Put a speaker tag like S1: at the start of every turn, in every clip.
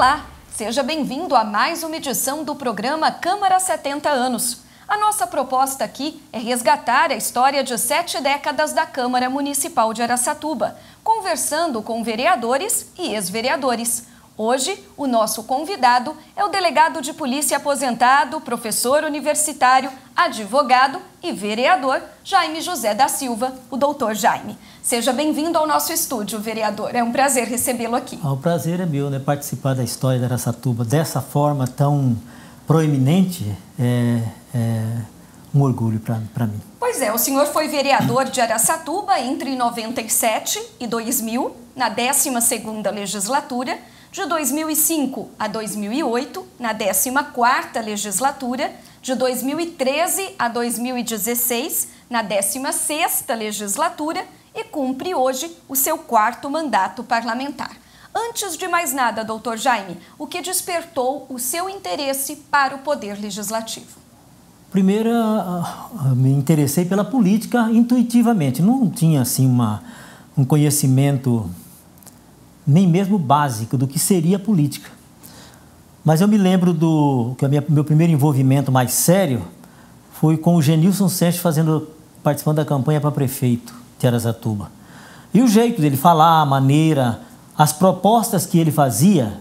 S1: Olá, seja bem-vindo a mais uma edição do programa Câmara 70 Anos. A nossa proposta aqui é resgatar a história de 7 décadas da Câmara Municipal de Araçatuba, conversando com vereadores e ex-vereadores. Hoje, o nosso convidado é o delegado de polícia aposentado, professor universitário, advogado e vereador Jaime José da Silva, o doutor Jaime. Seja bem-vindo ao nosso estúdio, vereador. É um prazer recebê-lo aqui.
S2: O prazer é meu, né? Participar da história de Araçatuba dessa forma tão proeminente é um orgulho para mim.
S1: Pois é, o senhor foi vereador de Araçatuba entre 97 e 2000, na 12ª legislatura, de 2005 a 2008, na 14ª legislatura, de 2013 a 2016, na 16ª legislatura e cumpre hoje o seu 4º mandato parlamentar. Antes de mais nada, doutor Jaime, o que despertou o seu interesse para o Poder Legislativo?
S2: Primeiro, me interessei pela política intuitivamente. Não tinha assim um conhecimento nem mesmo básico do que seria política. Mas eu me lembro que meu primeiro envolvimento mais sério foi com o Genilson Seixas participando da campanha para prefeito de Araçatuba. E o jeito dele falar, a maneira, as propostas que ele fazia,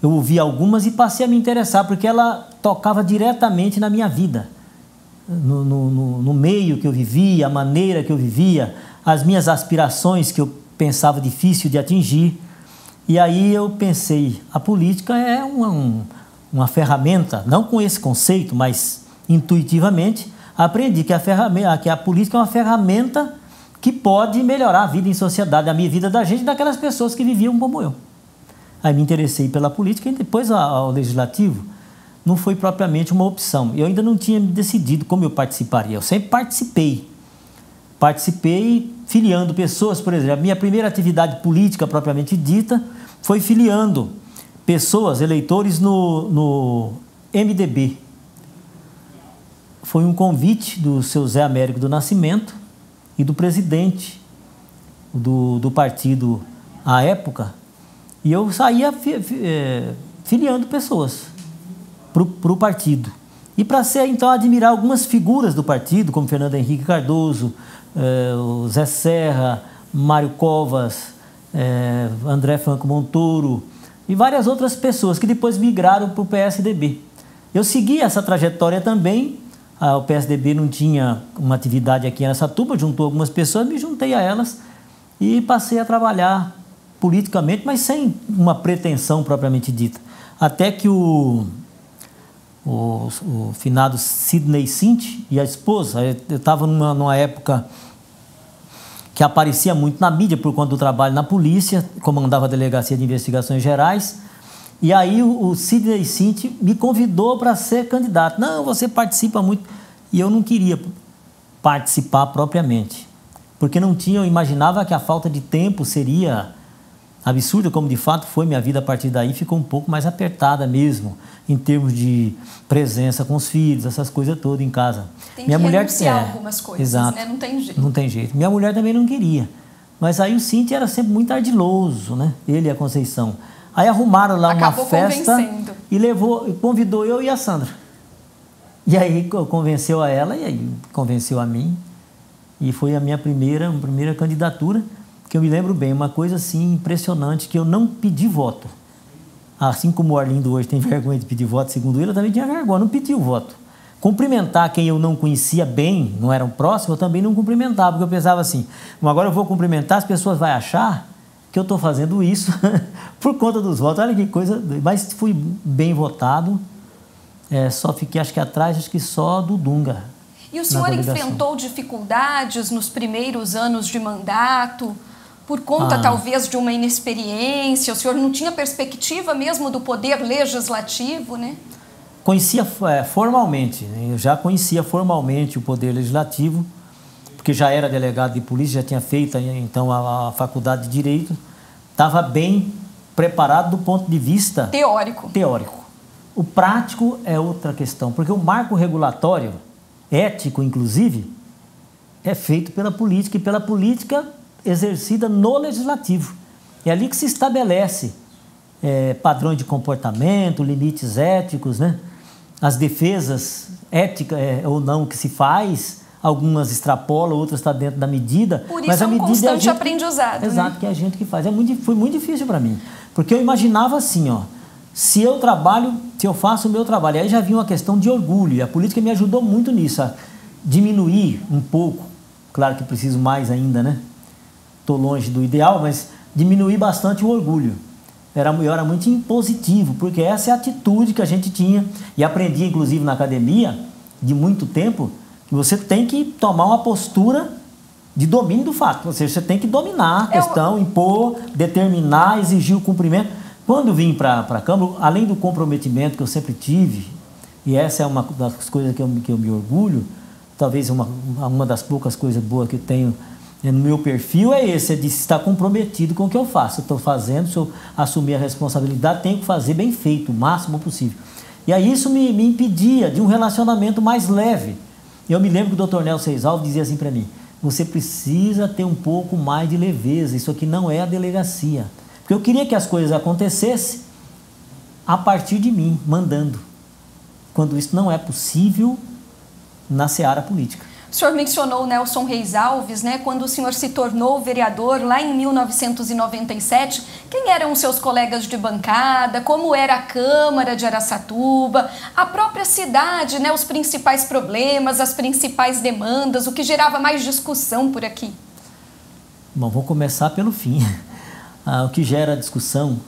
S2: eu ouvi algumas e passei a me interessar, porque ela tocava diretamente na minha vida, no meio que eu vivia, a maneira que eu vivia, as minhas aspirações que eu pensava difícil de atingir. E aí eu pensei, a política é uma ferramenta, não com esse conceito, mas intuitivamente, aprendi que a política é uma ferramenta que pode melhorar a vida em sociedade, a minha vida da gente e daquelas pessoas que viviam como eu. Aí me interessei pela política e depois ao legislativo não foi propriamente uma opção. Eu ainda não tinha decidido como eu participaria, eu sempre participei filiando pessoas, por exemplo. A minha primeira atividade política propriamente dita foi filiando pessoas, eleitores no MDB. Foi um convite do seu Zé Américo do Nascimento e do presidente do partido à época, e eu saía filiando pessoas para o partido. E para então admirar algumas figuras do partido, como Fernando Henrique Cardoso, o Zé Serra, Mário Covas, André Franco Montoro e várias outras pessoas que depois migraram para o PSDB. Eu segui essa trajetória também. O PSDB não tinha uma atividade aqui em Araçatuba, juntou algumas pessoas, me juntei a elas e passei a trabalhar politicamente, mas sem uma pretensão propriamente dita. Até que o finado Sidney Cinti e a esposa, eu estava numa época que aparecia muito na mídia por conta do trabalho na polícia, comandava a Delegacia de Investigações Gerais, e aí o Sidney Cinti me convidou para ser candidato. Não, você participa muito. E eu não queria participar propriamente, porque eu imaginava que a falta de tempo seria absurda, como de fato foi minha vida a partir daí, ficou um pouco mais apertada mesmo, em termos de presença com os filhos, essas coisas todas em casa.
S1: Tem que renunciar algumas coisas,
S2: exato,
S1: né? Não tem jeito.
S2: Não tem jeito. Minha mulher também não queria. Mas aí o Cinti era sempre muito ardiloso, né? Ele e a Conceição. Aí arrumaram lá uma festa e convidou eu e a Sandra. E aí convenceu a ela e aí convenceu a mim. E foi a minha primeira candidatura, que eu me lembro bem, uma coisa assim impressionante, que eu não pedi voto. Assim como o Arlindo hoje tem vergonha de pedir voto, segundo ele, eu também tinha vergonha, não pedi o voto. Cumprimentar quem eu não conhecia bem, não eram próximos, eu também não cumprimentava, porque eu pensava assim, agora eu vou cumprimentar, as pessoas vão achar que eu estou fazendo isso por conta dos votos. Olha que coisa, mas fui bem votado, só fiquei acho que só do Dunga.
S1: E o senhor enfrentou dificuldades nos primeiros anos de mandato, por conta talvez de uma inexperiência? O senhor não tinha perspectiva mesmo do poder legislativo, né?
S2: Conhecia formalmente, eu já conhecia formalmente o poder legislativo, porque já era delegado de polícia, já tinha feito então a faculdade de Direito, estava bem preparado do ponto de vista teórico. O prático é outra questão, porque o marco regulatório, ético inclusive, é feito pela política e pela política exercida no legislativo. É ali que se estabelece padrões de comportamento, limites éticos, né? As defesas éticas ou não que se faz, algumas extrapolam, outras estão dentro da medida.
S1: Por isso
S2: mas a medida
S1: constante aprendizado.
S2: Exato,
S1: né?
S2: que é a gente que faz. Foi muito difícil para mim, porque eu imaginava assim, ó, se eu faço o meu trabalho, aí já vinha uma questão de orgulho, e a política me ajudou muito nisso, a diminuir um pouco, claro que preciso mais ainda, né? Estou longe do ideal, mas diminuir bastante o orgulho. Eu era muito impositivo, porque essa é a atitude que a gente tinha, e aprendi, inclusive, na academia, de muito tempo, que você tem que tomar uma postura de domínio do fato, ou seja, você tem que dominar a questão, impor, determinar, exigir o cumprimento. Quando vim para a Câmara, além do comprometimento que eu sempre tive, e essa é uma das coisas que eu me orgulho, talvez uma das poucas coisas boas que eu tenho no meu perfil é esse, é de estar comprometido com o que eu faço. Eu estou fazendo, se eu assumir a responsabilidade, tenho que fazer bem feito, o máximo possível. E aí isso me impedia de um relacionamento mais leve. Eu me lembro que o Dr. Nelson Reis Alves dizia assim para mim, você precisa ter um pouco mais de leveza, isso aqui não é a delegacia. Porque eu queria que as coisas acontecessem a partir de mim, mandando. Quando isso não é possível na seara política.
S1: O senhor mencionou o Nelson Reis Alves, né? Quando o senhor se tornou vereador lá em 1997, quem eram os seus colegas de bancada? Como era a Câmara de Araçatuba? A própria cidade, né? Os principais problemas, as principais demandas, o que gerava mais discussão por aqui?
S2: Bom, vou começar pelo fim. O que gera discussão,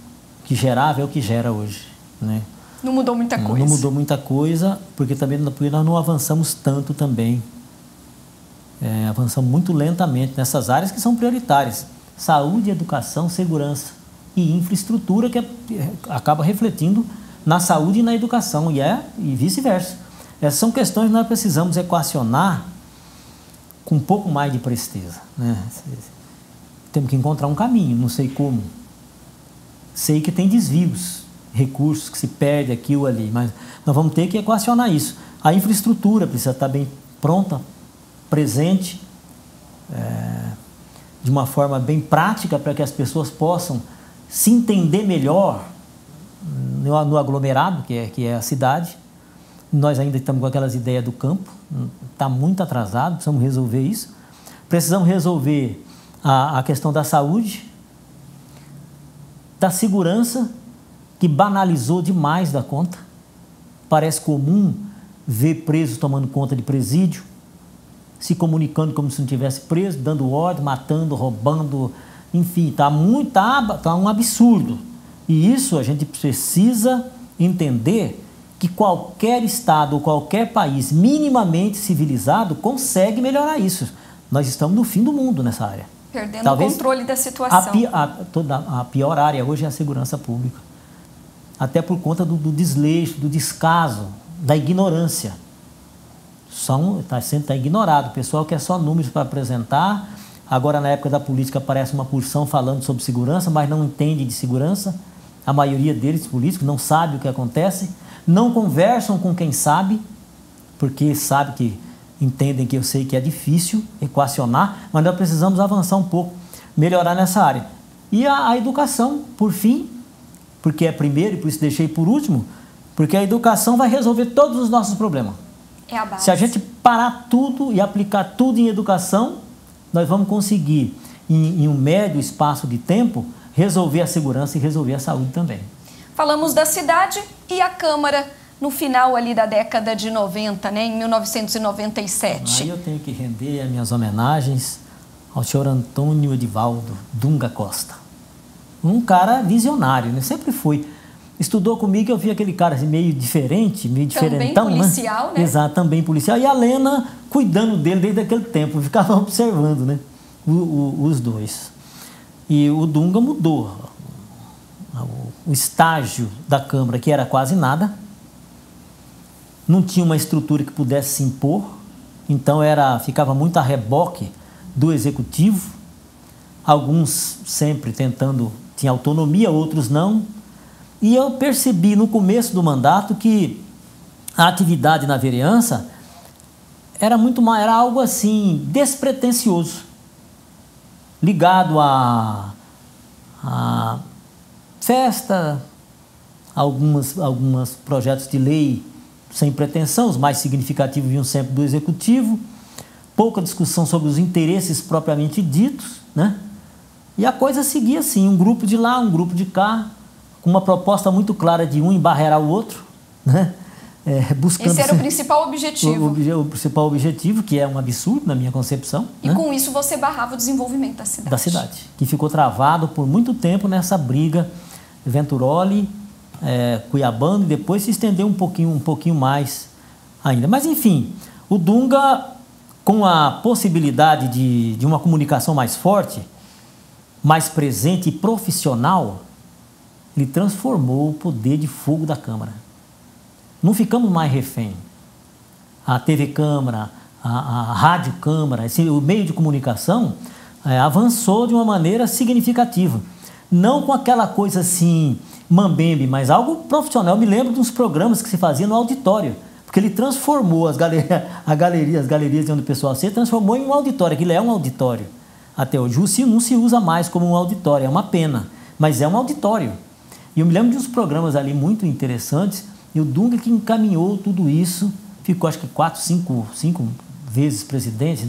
S2: o que gerava é o que gera hoje, né?
S1: Não mudou muita coisa.
S2: Não mudou muita coisa, porque nós não avançamos tanto também. Avançamos muito lentamente nessas áreas que são prioritárias. Saúde, educação, segurança e infraestrutura, que acaba refletindo na saúde e na educação, e vice-versa. Essas são questões que nós precisamos equacionar com um pouco mais de presteza, né? Temos que encontrar um caminho, não sei como. Sei que tem desvios, recursos que se perde aqui ou ali, mas nós vamos ter que equacionar isso. A infraestrutura precisa estar bem pronta, presente, de uma forma bem prática, para que as pessoas possam se entender melhor no aglomerado, que é a cidade. Nós ainda estamos com aquelas ideias do campo, está muito atrasado, precisamos resolver isso. Precisamos resolver a questão da saúde, da segurança, que banalizou demais da conta. Parece comum ver presos tomando conta de presídio, se comunicando como se não tivesse preso, dando ordem, matando, roubando, enfim, tá um absurdo. E isso a gente precisa entender que qualquer estado ou qualquer país minimamente civilizado consegue melhorar isso. Nós estamos no fim do mundo nessa área.
S1: Perdendo
S2: Talvez
S1: o controle da situação.
S2: A pior área hoje é a segurança pública. Até por conta do desleixo, do descaso, da ignorância. Está sendo ignorado. O pessoal quer só números para apresentar. Agora, na época da política, aparece uma porção falando sobre segurança, mas não entende de segurança. A maioria deles, políticos, não sabe o que acontece. Não conversam com quem sabe, porque sabe que entendem que eu sei que é difícil equacionar, mas nós precisamos avançar um pouco, melhorar nessa área. E a educação, por fim, porque é primeiro e por isso deixei por último, porque a educação vai resolver todos os nossos problemas.
S1: É a base.
S2: Se a gente parar tudo e aplicar tudo em educação, nós vamos conseguir, em um médio espaço de tempo, resolver a segurança e resolver a saúde também.
S1: Falamos da cidade e a Câmara no final ali da década de 90, né, em 1997.
S2: Aí eu tenho que render as minhas homenagens ao senhor Antônio Edivaldo Dunga Costa. Um cara visionário, né? Sempre foi. Estudou comigo, eu vi aquele cara assim, meio diferente, meio diferentão,
S1: também policial, né?
S2: Exato, também policial. E a Lena cuidando dele desde aquele tempo, ficava observando, né? Os dois. E o Dunga mudou. O estágio da Câmara, que era quase nada, não tinha uma estrutura que pudesse se impor, então ficava muito a reboque do Executivo, alguns sempre tentando, tinha autonomia, outros não, e eu percebi no começo do mandato que a atividade na vereança era algo assim, despretensioso, ligado a festa, alguns projetos de lei sem pretensão, os mais significativos vinham sempre do Executivo, pouca discussão sobre os interesses propriamente ditos, né? E a coisa seguia assim, um grupo de lá, um grupo de cá, com uma proposta muito clara de um embarrear o outro, né? Buscando
S1: esse era o principal objetivo.
S2: O principal objetivo, que é um absurdo na minha concepção.
S1: E, né, com isso você barrava o desenvolvimento da cidade.
S2: Da cidade, que ficou travado por muito tempo nessa briga Venturoli, Cuiabano, e depois se estendeu um pouquinho mais ainda. Mas, enfim, o Dunga, com a possibilidade de uma comunicação mais forte, mais presente e profissional, ele transformou o poder de fogo da Câmara. Não ficamos mais refém. A TV Câmara, a Rádio Câmara, o meio de comunicação avançou de uma maneira significativa. Não com aquela coisa assim, mambembe, mas algo profissional. Eu me lembro de uns programas que se fazia no auditório, porque ele transformou as galerias de onde o pessoal se transformou em um auditório. Aquilo é um auditório. Até hoje não se usa mais como um auditório, é uma pena, mas é um auditório. E eu me lembro de uns programas ali muito interessantes, e o Dunga que encaminhou tudo isso, ficou acho que 4, 5 vezes presidente,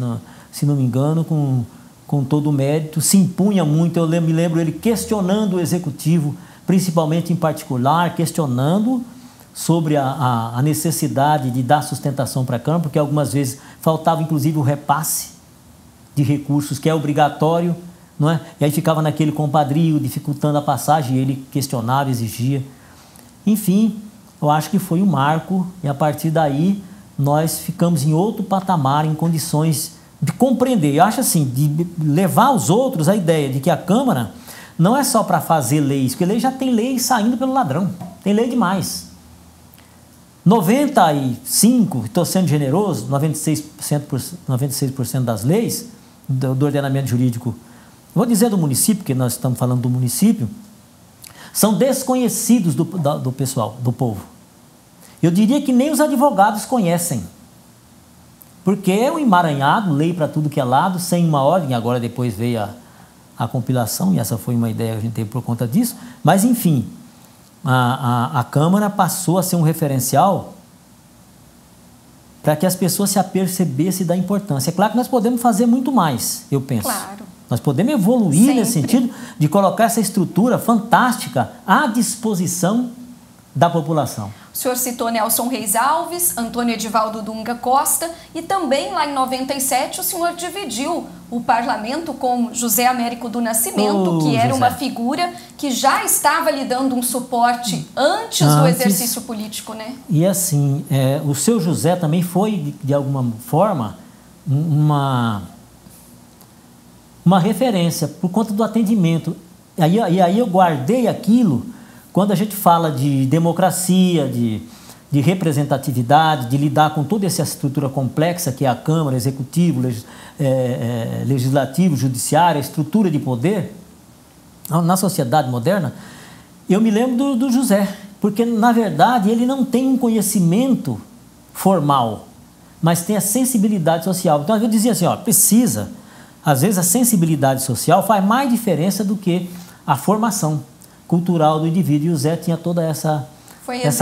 S2: se não me engano, com todo o mérito, se impunha muito. Eu me lembro ele questionando o Executivo, principalmente em particular, questionando sobre a necessidade de dar sustentação para a Câmara, porque algumas vezes faltava inclusive o repasse de recursos, que é obrigatório, não é? E aí ficava naquele compadrio, dificultando a passagem, e ele questionava, exigia. Enfim, eu acho que foi um marco, e a partir daí nós ficamos em outro patamar, em condições de compreender. Eu acho assim, de levar aos outros a ideia de que a Câmara não é só para fazer leis, porque lei já tem lei saindo pelo ladrão, tem lei demais. 95%, estou sendo generoso, 96% das leis do ordenamento jurídico, vou dizer do município, porque nós estamos falando do município, são desconhecidos do pessoal, do povo. Eu diria que nem os advogados conhecem, porque é um emaranhado, lei para tudo que é lado, sem uma ordem. Agora depois veio a compilação, e essa foi uma ideia que a gente teve por conta disso, mas enfim, a Câmara passou a ser um referencial para que as pessoas se apercebessem da importância. É claro que nós podemos fazer muito mais, eu penso.
S1: Claro.
S2: Nós podemos evoluir nesse sentido de colocar essa estrutura fantástica à disposição da população.
S1: O senhor citou Nelson Reis Alves, Antônio Edivaldo Dunga Costa, e também lá em 97 o senhor dividiu o parlamento com José Américo do Nascimento, que era uma figura que já estava lhe dando um suporte antes do exercício político, né? E
S2: assim, o seu José também foi, de alguma forma, uma referência por conta do atendimento. E aí eu guardei aquilo. Quando a gente fala de democracia, de representatividade, de lidar com toda essa estrutura complexa que é a Câmara, Executivo, Legislativo, Judiciário, a estrutura de poder, na sociedade moderna, eu me lembro do José, porque, na verdade, ele não tem um conhecimento formal, mas tem a sensibilidade social. Então, eu dizia assim, às vezes a sensibilidade social faz mais diferença do que a formação cultural do indivíduo, e o Zé tinha toda essa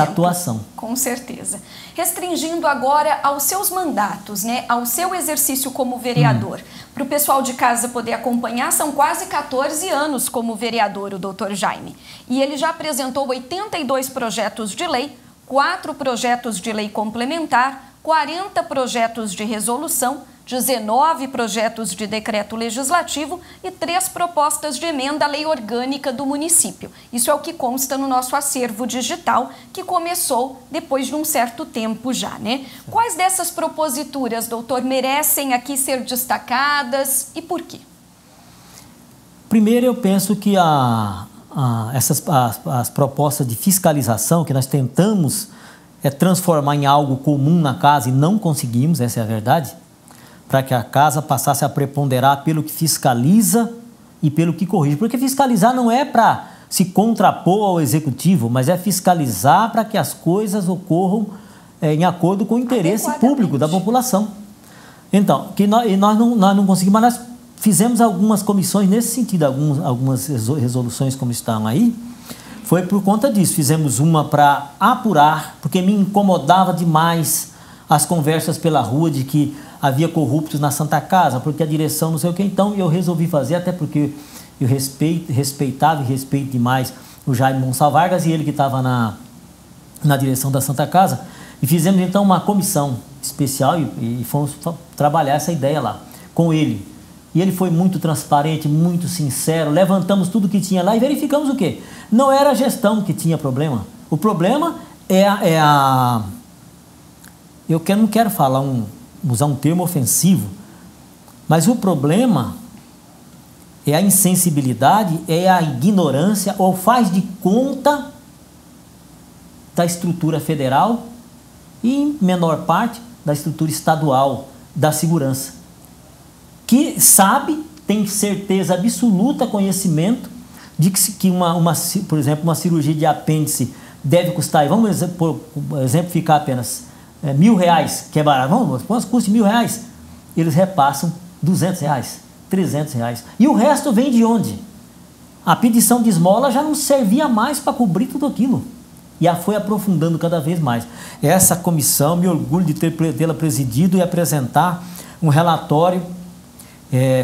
S2: atuação.
S1: Com certeza. Restringindo agora aos seus mandatos, né, ao seu exercício como vereador. Para o pessoal de casa poder acompanhar, são quase 14 anos como vereador, o doutor Jaime. E ele já apresentou 82 projetos de lei, 4 projetos de lei complementar, 40 projetos de resolução, 19 projetos de decreto legislativo e 3 propostas de emenda à lei orgânica do município. Isso é o que consta no nosso acervo digital, que começou depois de um certo tempo já, né? Quais dessas proposituras, doutor, merecem aqui ser destacadas e por quê?
S2: Primeiro, eu penso que as propostas de fiscalização que nós tentamos transformar em algo comum na casa e não conseguimos, essa é a verdade, para que a casa passasse a preponderar pelo que fiscaliza e pelo que corrige. Porque fiscalizar não é para se contrapor ao executivo, mas é fiscalizar para que as coisas ocorram em acordo com o interesse público da população. Então, nós não conseguimos, mas nós fizemos algumas comissões nesse sentido, algumas resoluções como estão aí, foi por conta disso. Fizemos uma para apurar, porque me incomodava demais as conversas pela rua de que havia corruptos na Santa Casa, porque a direção não sei o que. Então eu resolvi fazer, até porque eu respeitava e respeito demais o Jaime Monsalvargas e ele que estava na direção da Santa Casa. E fizemos então uma comissão especial e fomos trabalhar essa ideia lá com ele. E ele foi muito transparente, muito sincero. Levantamos tudo que tinha lá e verificamos o quê? Não era a gestão que tinha problema. O problema eu não quero usar um termo ofensivo, mas o problema é a insensibilidade, é a ignorância, ou faz de conta da estrutura federal e, em menor parte, da estrutura estadual da segurança, que sabe, tem certeza absoluta, conhecimento de que por exemplo, uma cirurgia de apêndice deve custar, vamos exemplificar apenas, R$1.000, que é barato, vamos, custa R$1.000, eles repassam R$200, R$300. E o resto vem de onde? A pedição de esmola já não servia mais para cobrir tudo aquilo. E a foi aprofundando cada vez mais. Essa comissão, me orgulho de tê-la presidido e apresentar um relatório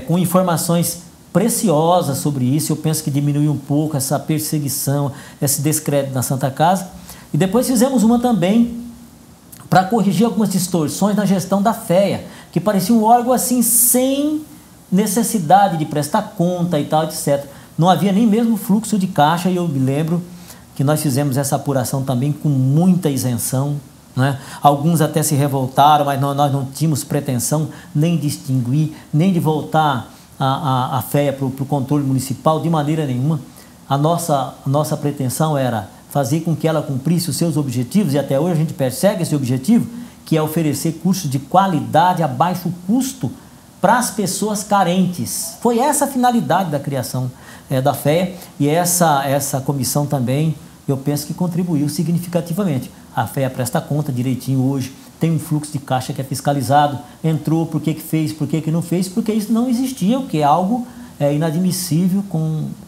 S2: com informações preciosas sobre isso. Eu penso que diminuiu um pouco essa perseguição, esse descrédito na Santa Casa. E depois fizemos uma também para corrigir algumas distorções na gestão da FEA, que parecia um órgão assim sem necessidade de prestar conta e tal, etc. Não havia nem mesmo fluxo de caixa, e eu me lembro que nós fizemos essa apuração também com muita isenção, né? Alguns até se revoltaram, mas nós não tínhamos pretensão nem de extinguir, nem de voltar a FEA para o controle municipal de maneira nenhuma. A nossa pretensão era fazer com que ela cumprisse os seus objetivos, e até hoje a gente persegue esse objetivo, que é oferecer cursos de qualidade a baixo custo para as pessoas carentes. Foi essa a finalidade da criação da FEA, e essa comissão também, eu penso que contribuiu significativamente. A FEA presta conta direitinho hoje, tem um fluxo de caixa que é fiscalizado, entrou, por que fez, por que não fez, porque isso não existia, o que é algo inadmissível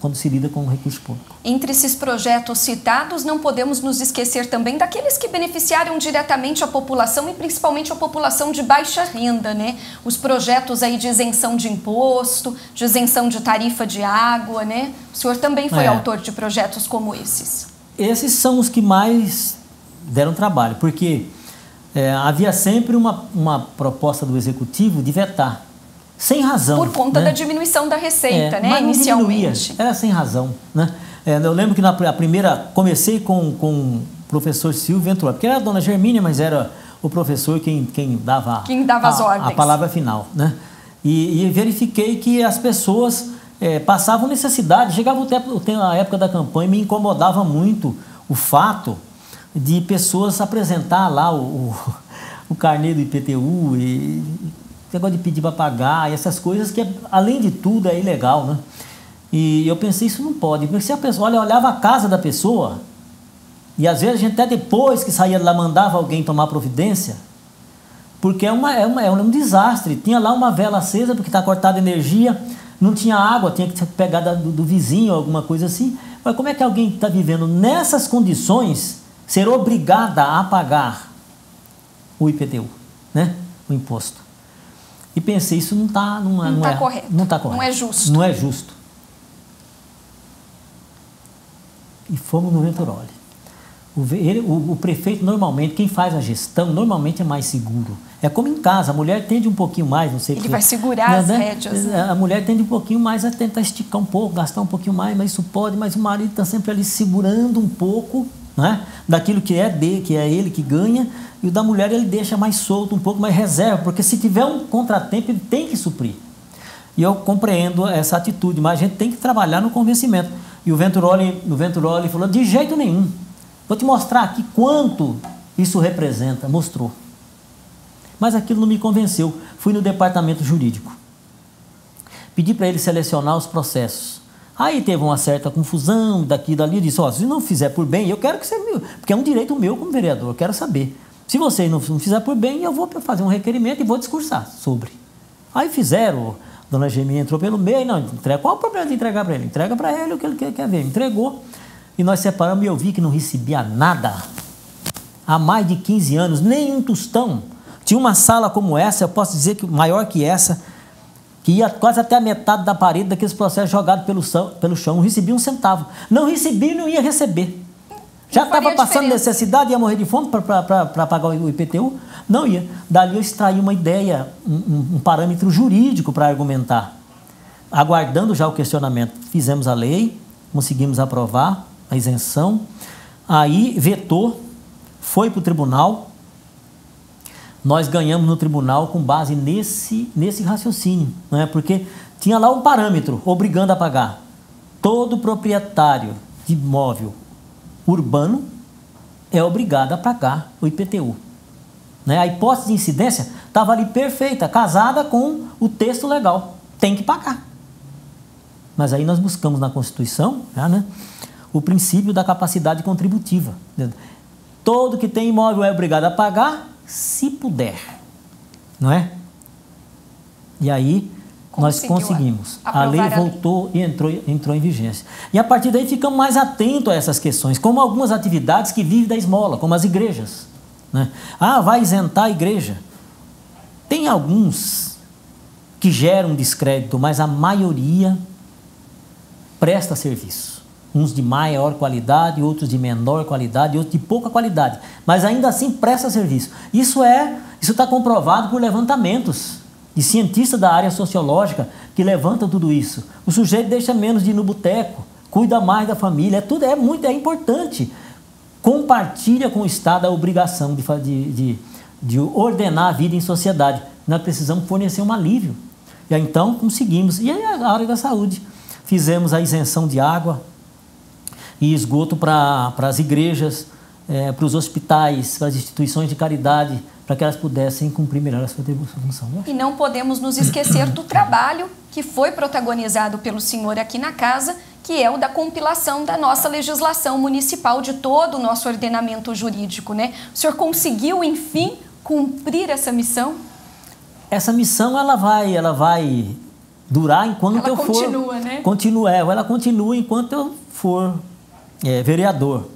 S2: quando se lida com o recurso público.
S1: Entre esses projetos citados, não podemos nos esquecer também daqueles que beneficiaram diretamente a população e principalmente a população de baixa renda, né? Os projetos aí de isenção de imposto, de isenção de tarifa de água, né? O senhor também foi autor de projetos como esses.
S2: Esses são os que mais deram trabalho, porque havia sempre uma proposta do Executivo de vetar. Sem razão.
S1: Por conta da diminuição da receita, né?
S2: Mas
S1: inicialmente.
S2: Era sem razão, né? Eu lembro que na primeira comecei com o professor Silvio Ventura, porque era a dona Germínia, mas era o professor quem dava
S1: as ordens.
S2: A palavra final, né? E verifiquei que as pessoas passavam necessidade. Chegava a época da campanha, me incomodava muito o fato de pessoas apresentar lá o carnê do IPTU e negócio de pedir para pagar, e essas coisas que, além de tudo, é ilegal, né? E eu pensei, isso não pode, porque se a pessoa olhava a casa da pessoa, e às vezes a gente até depois que saía de lá mandava alguém tomar providência, porque é um desastre. Tinha lá uma vela acesa porque está cortada a energia, não tinha água, tinha que pegar do vizinho, alguma coisa assim. Mas como é que alguém que está vivendo nessas condições ser obrigada a pagar o IPTU, né? O imposto? E pensei, isso não está
S1: correto.
S2: Não está correto.
S1: Não é justo.
S2: Não é justo. E fomos no Venturoli. O prefeito, normalmente, quem faz a gestão, normalmente é mais seguro. É como em casa, a mulher tende um pouquinho mais, não sei o que.
S1: Ele vai segurar as rédeas.
S2: A mulher tende um pouquinho mais a tentar esticar um pouco, gastar um pouquinho mais, mas isso pode, mas o marido está sempre ali segurando um pouco, né, daquilo que é ele que ganha, e o da mulher ele deixa mais solto um pouco, mais reserva, porque se tiver um contratempo ele tem que suprir. E eu compreendo essa atitude, mas a gente tem que trabalhar no convencimento. E o Venturoli falou, de jeito nenhum, vou te mostrar aqui quanto isso representa. Mostrou. Mas aquilo não me convenceu. Fui no departamento jurídico. Pedi para ele selecionar os processos. Aí teve uma certa confusão, daqui e dali. Eu disse, se não fizer por bem, eu quero que você... Porque é um direito meu como vereador, eu quero saber. Se você não fizer por bem, eu vou fazer um requerimento e vou discursar sobre. Aí fizeram, a dona Gemini entrou pelo meio, não, entrega. Qual o problema de entregar para ele? Entrega para ele o que ele quer ver. Entregou. E nós separamos e eu vi que não recebia nada. Há mais de 15 anos, nem um tostão. Tinha uma sala como essa, eu posso dizer que maior que essa, que ia quase até a metade da parede daqueles processos jogados pelo chão. Não recebia um centavo. Não recebia e não ia receber. Já estava passando necessidade, ia morrer de fome para pagar o IPTU? Não ia. Dali eu extraí uma ideia, um parâmetro jurídico para argumentar. Aguardando já o questionamento. Fizemos a lei, conseguimos aprovar a isenção, aí vetou, foi para o tribunal, nós ganhamos no tribunal com base nesse raciocínio, não é? Porque tinha lá um parâmetro obrigando a pagar. Todo proprietário de imóvel urbano é obrigado a pagar o IPTU. Né? A hipótese de incidência estava ali perfeita, casada com o texto legal. Tem que pagar. Mas aí nós buscamos na Constituição, né, o princípio da capacidade contributiva. Todo que tem imóvel é obrigado a pagar, se puder. Não é? E aí nós conseguimos. A lei voltou e entrou em vigência. E a partir daí ficamos mais atentos a essas questões, como algumas atividades que vivem da esmola, como as igrejas. Né? Ah, vai isentar a igreja. Tem alguns que geram descrédito, mas a maioria presta serviço. Uns de maior qualidade, outros de menor qualidade, outros de pouca qualidade. Mas ainda assim presta serviço. Isso está comprovado por levantamentos de cientistas da área sociológica que levantam tudo isso. O sujeito deixa menos de ir no boteco, cuida mais da família, é importante. Compartilha com o Estado a obrigação de ordenar a vida em sociedade. Nós precisamos fornecer um alívio. E aí, então conseguimos. E aí a área da saúde. Fizemos a isenção de água e esgoto para as igrejas, para os hospitais, para as instituições de caridade, para que elas pudessem cumprir melhor a sua função.
S1: E não podemos nos esquecer do trabalho que foi protagonizado pelo senhor aqui na casa, que é o da compilação da nossa legislação municipal, de todo o nosso ordenamento jurídico, né? O senhor conseguiu, enfim, cumprir essa missão?
S2: Essa missão, ela vai durar enquanto eu for... Ela
S1: continua, né?
S2: Ela continua enquanto eu for vereador.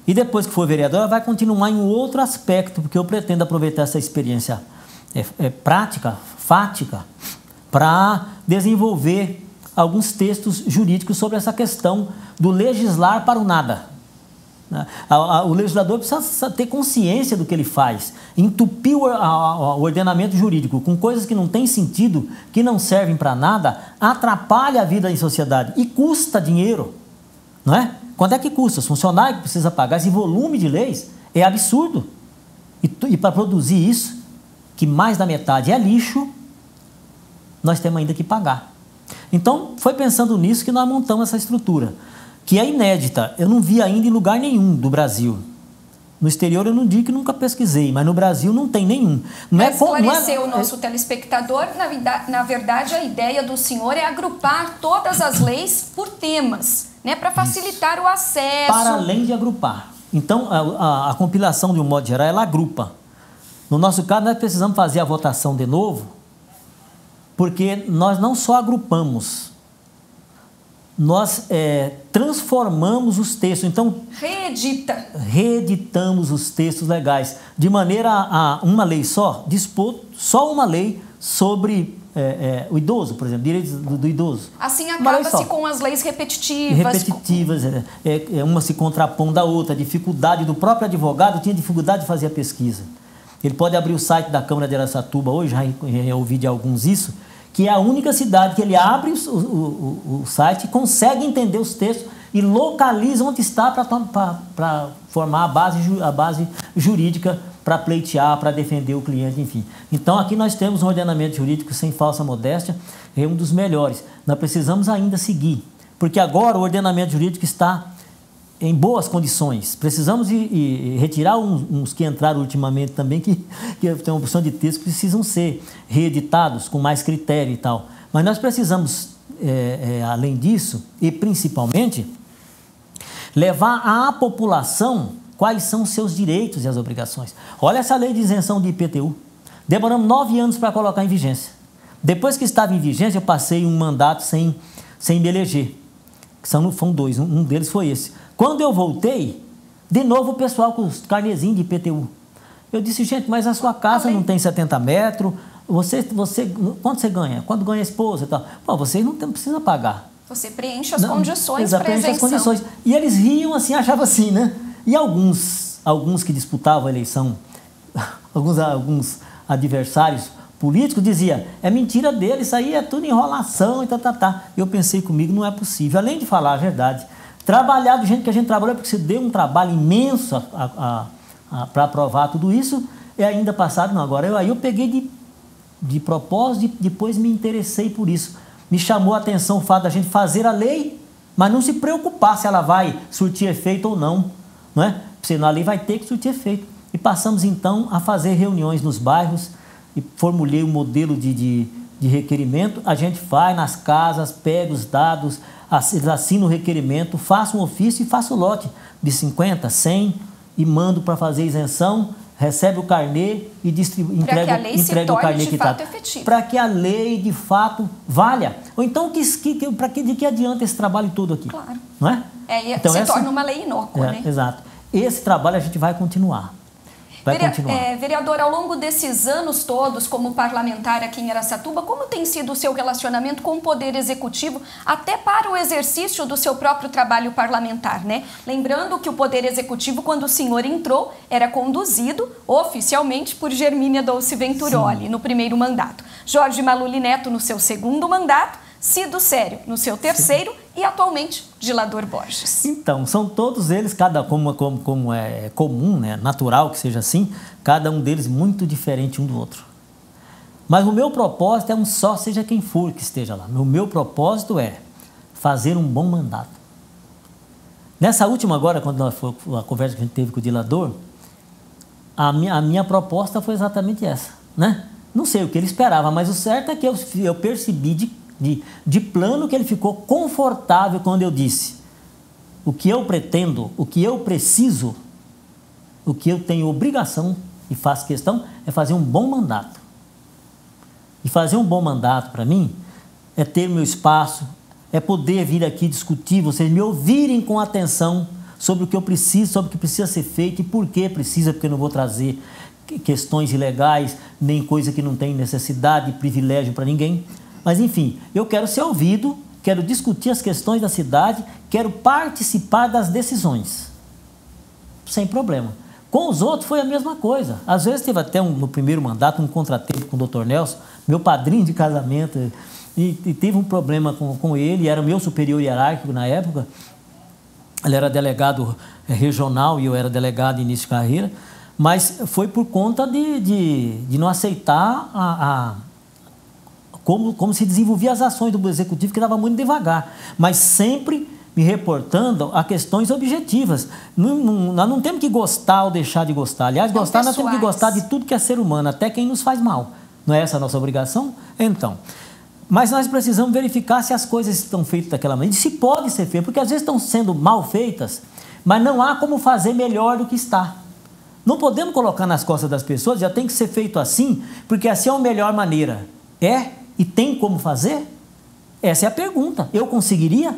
S2: E depois que for vereador, ela vai continuar em um outro aspecto, porque eu pretendo aproveitar essa experiência prática, fática, para desenvolver alguns textos jurídicos sobre essa questão do legislar para o nada. O legislador precisa ter consciência do que ele faz. Entupir o ordenamento jurídico com coisas que não têm sentido, que não servem para nada, atrapalha a vida em sociedade e custa dinheiro. Não é? Quanto é que custa? Os funcionários que precisam pagar esse volume de leis é absurdo. E para produzir isso, que mais da metade é lixo, nós temos ainda que pagar. Então, foi pensando nisso que nós montamos essa estrutura, que é inédita. Eu não vi ainda em lugar nenhum do Brasil. No exterior eu não digo que nunca pesquisei, mas no Brasil não tem nenhum.
S1: Para esclarecer o nosso telespectador, na verdade a ideia do senhor é agrupar todas as leis por temas, né, para facilitar o acesso.
S2: Para além de agrupar. Então, a compilação, de um modo geral, ela agrupa. No nosso caso, nós precisamos fazer a votação de novo, porque nós não só agrupamos, nós transformamos os textos. Então, reeditamos os textos legais, de maneira a uma lei só, dispor só uma lei sobre o idoso, por exemplo, direitos do idoso.
S1: Assim acaba-se com as leis repetitivas.
S2: Uma se contrapondo à outra. A dificuldade do próprio advogado, tinha dificuldade de fazer a pesquisa. Ele pode abrir o site da Câmara de Araçatuba hoje, já ouvi de alguns isso, que é a única cidade que ele abre o site, consegue entender os textos e localiza onde está para formar a base jurídica para pleitear, para defender o cliente, enfim. Então, aqui nós temos um ordenamento jurídico, sem falsa modéstia, é um dos melhores. Nós precisamos ainda seguir, porque agora o ordenamento jurídico está em boas condições. Precisamos retirar uns que entraram ultimamente também, que tem uma opção de texto que precisam ser reeditados com mais critério e tal. Mas nós precisamos, além disso, e principalmente, levar à população quais são os seus direitos e as obrigações. Olha essa lei de isenção de IPTU. Demoramos 9 anos para colocar em vigência. Depois que estava em vigência, eu passei um mandato sem me eleger. Foram dois, um deles foi esse. Quando eu voltei, de novo o pessoal com os carnezinhos de IPTU. Eu disse, gente, mas a sua casa não tem 70 metros, quanto você ganha? Quanto ganha a esposa e tal? Pô, você não precisa pagar.
S1: Você preenche as condições para
S2: preenche as condições. E eles riam assim, achavam assim, né? E alguns que disputavam a eleição, alguns adversários políticos diziam, é mentira dele, isso aí é tudo enrolação e tá. Eu pensei comigo, não é possível. Além de falar a verdade, trabalhar do jeito que a gente trabalhou, porque você deu um trabalho imenso para aprovar tudo isso, é ainda passado, não. Agora, aí eu peguei de propósito, depois me interessei por isso. Me chamou a atenção o fato da gente fazer a lei, mas não se preocupar se ela vai surtir efeito ou não, não é? Senão a lei vai ter que surtir efeito. E passamos então a fazer reuniões nos bairros e formulei um modelo de requerimento. A gente vai nas casas, pega os dados, eles assinam o requerimento, faço um ofício e faço o lote de 50, 100 e mando para fazer isenção, recebe o carnê e entrega o carnê quitado. Para que a lei de fato valha. Ou então, de que adianta esse trabalho todo aqui?
S1: Claro.
S2: Não é?
S1: Então, se torna uma lei inócua, né?
S2: Exato. Esse trabalho a gente vai continuar.
S1: Vereador, ao longo desses anos todos como parlamentar aqui em Araçatuba, como tem sido o seu relacionamento com o Poder Executivo, até para o exercício do seu próprio trabalho parlamentar, né? Lembrando que o Poder Executivo, quando o senhor entrou, era conduzido oficialmente por Germínia Dolce Venturoli, no primeiro mandato. Jorge Maluli Neto no seu segundo mandato, Cido Sério no seu terceiro e atualmente Dilador Borges.
S2: Então, são todos eles, como é comum, né, natural que seja assim, cada um deles muito diferente um do outro. Mas o meu propósito é um só, seja quem for que esteja lá. O meu propósito é fazer um bom mandato. Nessa última agora, quando a conversa que a gente teve com o Dilador, a minha proposta foi exatamente essa, né? Não sei o que ele esperava, mas o certo é que eu percebi de plano que ele ficou confortável quando eu disse o que eu pretendo, o que eu preciso, o que eu tenho obrigação e faço questão é fazer um bom mandato. E fazer um bom mandato para mim é ter meu espaço, é poder vir aqui discutir, vocês me ouvirem com atenção sobre o que eu preciso, sobre o que precisa ser feito e por que precisa, porque eu não vou trazer questões ilegais, nem coisa que não tem necessidade, privilégio para ninguém. Mas, enfim, eu quero ser ouvido, quero discutir as questões da cidade, quero participar das decisões. Sem problema. Com os outros foi a mesma coisa. Às vezes teve até no primeiro mandato um contratempo com o Dr. Nelson, meu padrinho de casamento, e teve um problema com ele, era o meu superior hierárquico na época. Ele era delegado regional e eu era delegado de início de carreira, mas foi por conta de não aceitar como se desenvolvia as ações do Executivo, que estava muito devagar, mas sempre me reportando a questões objetivas. Nós não temos que gostar ou deixar de gostar. Aliás, nós temos que gostar de tudo que é ser humano, até quem nos faz mal. Não é essa a nossa obrigação? Então, mas nós precisamos verificar se as coisas estão feitas daquela maneira, se pode ser feito, porque às vezes estão sendo mal feitas, mas não há como fazer melhor do que está. Não podemos colocar nas costas das pessoas, já tem que ser feito assim, porque assim é a melhor maneira. E tem como fazer? Essa é a pergunta. Eu conseguiria?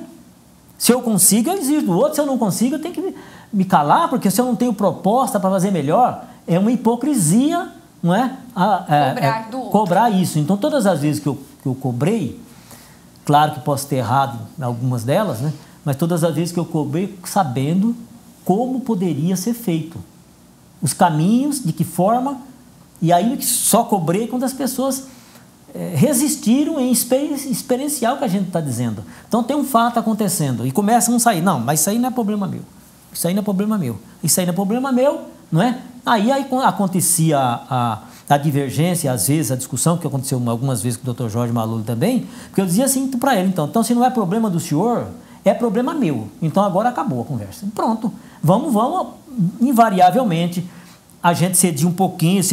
S2: Se eu consigo, eu exijo do outro. Se eu não consigo, eu tenho que me calar, porque se eu não tenho proposta para fazer melhor, é uma hipocrisia, não é? Cobrar isso. Então, todas as vezes que eu cobrei, claro que posso ter errado em algumas delas, né? Mas todas as vezes que eu cobrei, sabendo como poderia ser feito. Os caminhos, de que forma, e aí só cobrei quando as pessoas resistiram em experienciar o que a gente está dizendo. Então tem um fato acontecendo e começam a sair. Não, mas isso aí não é problema meu. Isso aí não é problema meu. Isso aí não é problema meu, não é? Aí acontecia a divergência, às vezes a discussão, que aconteceu algumas vezes com o Dr. Jorge Maluli também, porque eu dizia assim para ele, então se não é problema do senhor, é problema meu. Então agora acabou a conversa. Pronto, vamos, invariavelmente, a gente cedia um pouquinho,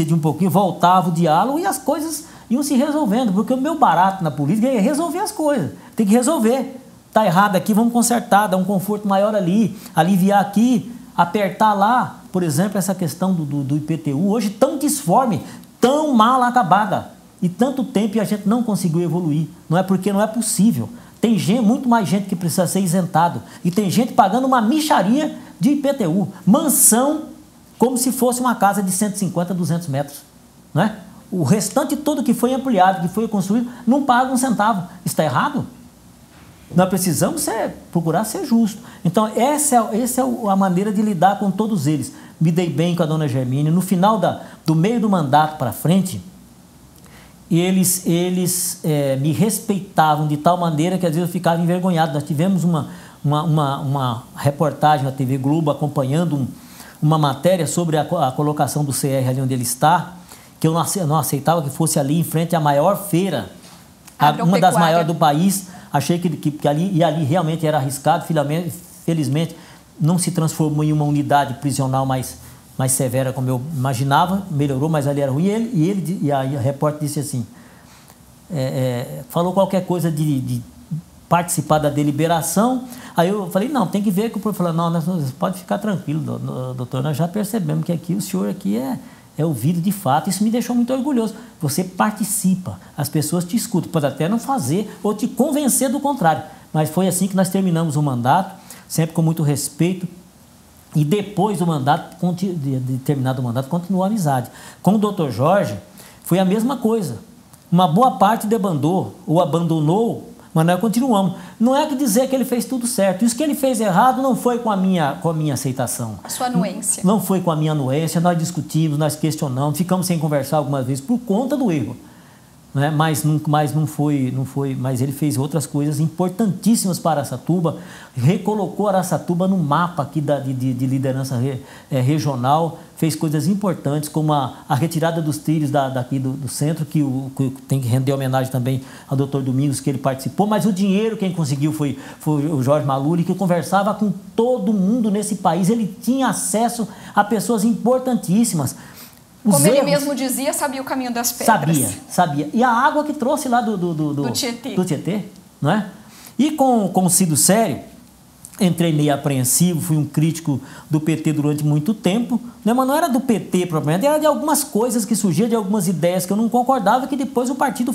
S2: voltava o diálogo e as coisas iam se resolvendo, porque o meu barato na política é resolver as coisas. Tem que resolver. Está errado aqui, vamos consertar, dar um conforto maior ali, aliviar aqui, apertar lá. Por exemplo, essa questão do IPTU, hoje tão disforme, tão mal acabada. E tanto tempo e a gente não conseguiu evoluir. Não é porque não é possível. Tem gente, muito mais gente que precisa ser isentado. E tem gente pagando uma mixaria de IPTU. Mansão, como se fosse uma casa de 150, 200 metros. Não é? O restante todo que foi ampliado, que foi construído, não paga um centavo. Está errado? Nós precisamos procurar ser justo. Então, essa é a maneira de lidar com todos eles. Me dei bem com a dona Germínia. No final do meio do mandato para frente, eles me respeitavam de tal maneira que às vezes eu ficava envergonhado. Nós tivemos uma reportagem na TV Globo acompanhando uma matéria sobre a colocação do CR ali onde ele está, que eu não aceitava que fosse ali em frente à maior feira, uma das maiores do país. Achei que ali realmente era arriscado. Felizmente, não se transformou em uma unidade prisional mais severa como eu imaginava, melhorou, mas ali era ruim. E a repórter disse assim, falou qualquer coisa de participar da deliberação. Aí eu falei, não, tem que ver que o professor falou, não, pode ficar tranquilo, doutor, nós já percebemos que aqui o senhor aqui é ouvido de fato. Isso me deixou muito orgulhoso. Você participa, as pessoas te escutam, pode até não fazer ou te convencer do contrário, mas foi assim que nós terminamos o mandato, sempre com muito respeito. E depois do mandato, de terminado o mandato, continuou a amizade. Com o doutor Jorge, foi a mesma coisa. Uma boa parte debandou ou abandonou, mas nós continuamos. Não é que dizer que ele fez tudo certo. Isso que ele fez errado não foi com a minha aceitação.
S1: A sua anuência.
S2: Não foi com a minha anuência. Nós discutimos, nós questionamos, ficamos sem conversar algumas vezes por conta do erro. Né? Mas não foi, mas ele fez outras coisas importantíssimas para Araçatuba, recolocou Araçatuba no mapa aqui de liderança regional, fez coisas importantes, como a retirada dos trilhos daqui do centro, que tem que render homenagem também ao doutor Domingos, que ele participou, mas o dinheiro quem conseguiu foi o Jorge Maluri, que conversava com todo mundo nesse país, ele tinha acesso a pessoas importantíssimas.
S1: Como ele mesmo dizia, sabia o caminho das pedras.
S2: Sabia. E a água que trouxe lá do Tietê, não é? E com o Cido Sério, entrei meio apreensivo, fui um crítico do PT durante muito tempo, né? Mas não era do PT propriamente, era de algumas coisas que surgiam, de algumas ideias que eu não concordava, que depois o partido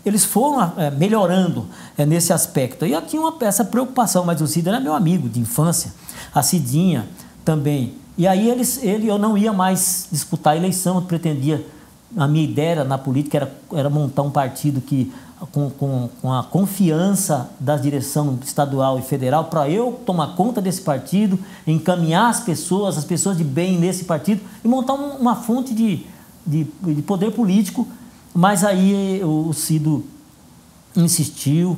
S2: eles foram melhorando nesse aspecto. E eu tinha essa preocupação, mas o Cido era meu amigo de infância, a Cidinha também. E aí eu não ia mais disputar a eleição, eu pretendia, a minha ideia na política era montar um partido que, com a confiança da direção estadual e federal, para eu tomar conta desse partido, encaminhar as pessoas de bem nesse partido e montar uma fonte de poder político. Mas aí o Cido insistiu,